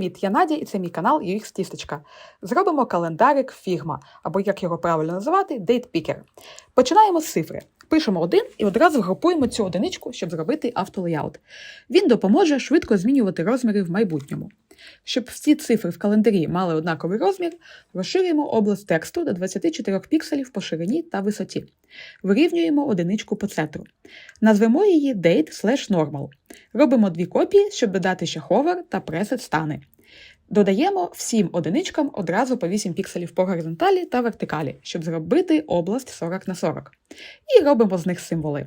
Привіт, я Надя і це мій канал UX Тістечка. Зробимо календарик Figma, або як його правильно називати, Date Picker. Починаємо з цифри. Пишемо 1 і одразу групуємо цю одиничку, щоб зробити автолеяут. Він допоможе швидко змінювати розміри в майбутньому. Щоб всі цифри в календарі мали однаковий розмір, розширюємо область тексту до 24 пікселів по ширині та висоті. Вирівнюємо одиничку по центру. Назвемо її Date/Normal. Робимо 2 копії, щоб додати ще ховер та пресет стани. Додаємо всім одиничкам одразу по 8 пікселів по горизонталі та вертикалі, щоб зробити область 40 на 40. І робимо з них символи.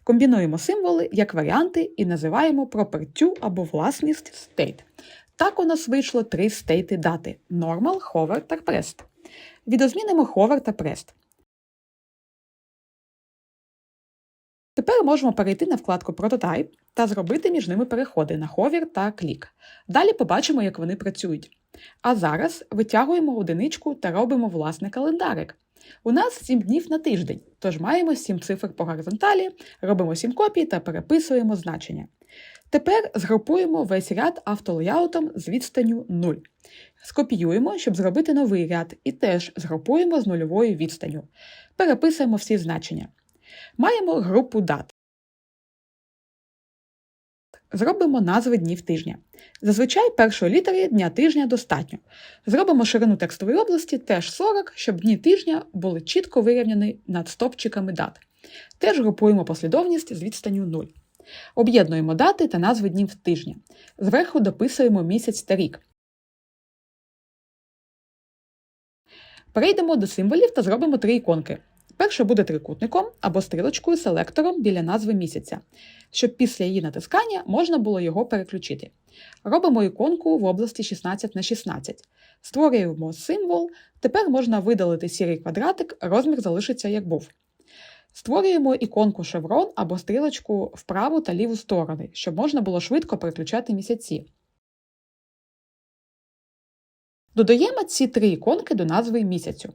Комбінуємо символи як варіанти і називаємо пропертю або власність state. Так у нас вийшло 3 стейти дати – Normal, Hover та Pressed. Відозмінимо Hover та Pressed. Тепер можемо перейти на вкладку Prototype та зробити між ними переходи на Hover та Click. Далі побачимо, як вони працюють. А зараз витягуємо одиничку та робимо власний календарик. У нас 7 днів на тиждень, тож маємо 7 цифр по горизонталі, робимо 7 копій та переписуємо значення. Тепер згрупуємо весь ряд автолеяутом з відстанню 0. Скопіюємо, щоб зробити новий ряд, і теж згрупуємо з нульовою відстанню. Переписуємо всі значення. Маємо групу дат. Зробимо назви днів тижня. Зазвичай першої літери дня тижня достатньо. Зробимо ширину текстової області теж 40, щоб дні тижня були чітко вирівняні над стовпчиками дат. Теж групуємо послідовність з відстанню 0. Об'єднуємо дати та назви днів тижня. Зверху дописуємо місяць та рік. Перейдемо до символів та зробимо 3 іконки. Перша буде трикутником або стрілочкою-селектором біля назви місяця, щоб після її натискання можна було його переключити. Робимо іконку в області 16х16. Створюємо символ, тепер можна видалити сірий квадратик, розмір залишиться як був. Створюємо іконку шеврон або стрілочку в праву та ліву сторони, щоб можна було швидко переключати місяці. Додаємо ці 3 іконки до назви місяцю.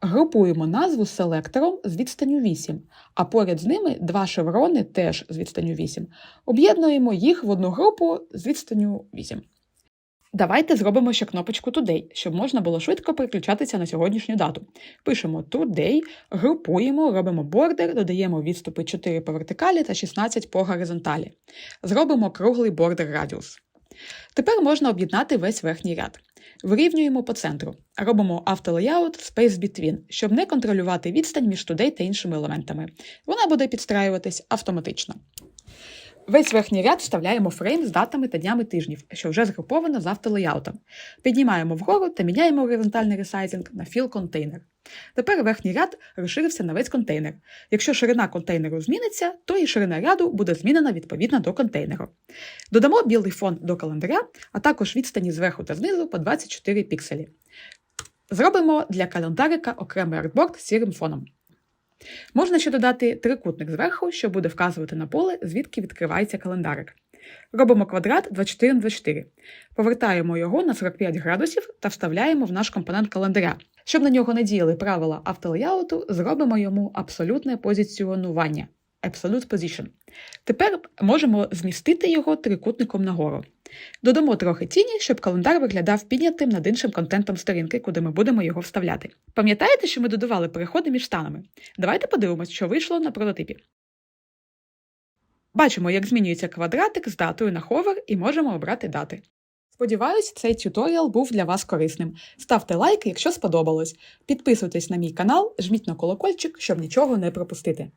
Групуємо назву селектором з відстанню 8, а поряд з ними 2 шеврони теж з відстанню 8. Об'єднуємо їх в одну групу з відстанню 8. Давайте зробимо ще кнопочку Today, щоб можна було швидко переключатися на сьогоднішню дату. Пишемо Today, групуємо, робимо бордер, додаємо відступи 4 по вертикалі та 16 по горизонталі. Зробимо круглий бордер радіус. Тепер можна об'єднати весь верхній ряд. Вирівнюємо по центру. Робимо автолеяут Space Between, щоб не контролювати відстань між Today та іншими елементами. Вона буде підстраюватись автоматично. Весь верхній ряд вставляємо фрейм з датами та днями тижнів, що вже згруповано з автолеяутом. Піднімаємо вгору та міняємо горизонтальний ресайзинг на Fill Container. Тепер верхній ряд розширився на весь контейнер. Якщо ширина контейнеру зміниться, то і ширина ряду буде змінена відповідно до контейнеру. Додамо білий фон до календаря, а також відстані зверху та знизу по 24 пікселі. Зробимо для календарика окремий артборд з сірим фоном. Можна ще додати трикутник зверху, що буде вказувати на поле, звідки відкривається календарик. Робимо квадрат 24х24. Повертаємо його на 45 градусів та вставляємо в наш компонент календаря. Щоб на нього не діяли правила автолеяуту, зробимо йому абсолютне позиціонування – Absolute Position. Тепер можемо змістити його трикутником нагору. Додамо трохи тіні, щоб календар виглядав піднятим над іншим контентом сторінки, куди ми будемо його вставляти. Пам'ятаєте, що ми додавали переходи між станами? Давайте подивимось, що вийшло на прототипі. Бачимо, як змінюється квадратик з датою на ховер і можемо обрати дати. Сподіваюсь, цей тюторіал був для вас корисним. Ставте лайк, якщо сподобалось. Підписуйтесь на мій канал, жміть на колокольчик, щоб нічого не пропустити.